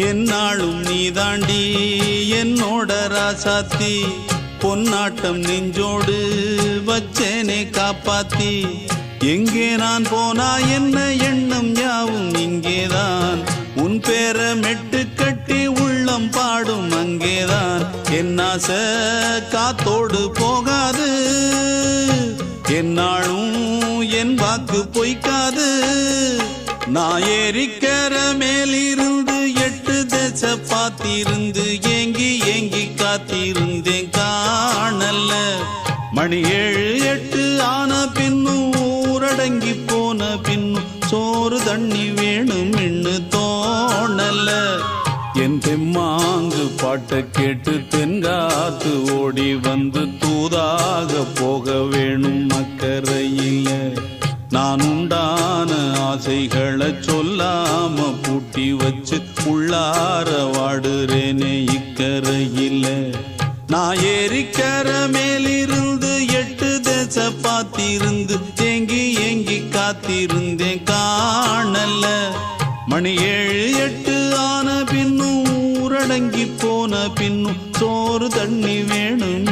என்னாலும் நீதாண்டி என்னோட ராசாத்தி பொன்னாட்டம் நெஞ்சோடு வச்சேனே காப்பாத்தி எங்கே நான் போனா என்ன எண்ணம் யாவும் இங்கேதான் உன் பேர மெட்டு கட்டி உள்ளம் பாடும் அங்கேதான் என் ஆசை காத்தோடு போகாது என்னாலும் என் வாக்கு பொய்க்காது நான் ஏறிக்கர மேலிருந்து 8 தேச பார்த்திருந்து ஏங்கி ஏங்கி காத்திருந்தேன் காணல்ல மணி 7 8 ஆன பின்னும் ஊரடங்கி போன பின்னும் சோறு தண்ணி வேணும் இன்னு தோணல என் தெம்மாங்கு பாட்டை கேட்டு தென்காத்து ஓடி வந்து தூதாக போக வேணும் அக்கறையில நான் உண்டான ஆசைகளை சொல்லாம பூட்டி வச்சு உள்ளார வாடுறேனே இக்கரையில நான் ஏறிக்கர மேலிருந்து 8 தேச பார்த்திருந்து ஏங்கி ஏங்கி காத்திருந்தேன் காணல மணி 7 8 ஆன பின்னும் ஊரடங்கி போன பின்னும் சோறு தண்ணி வேணும்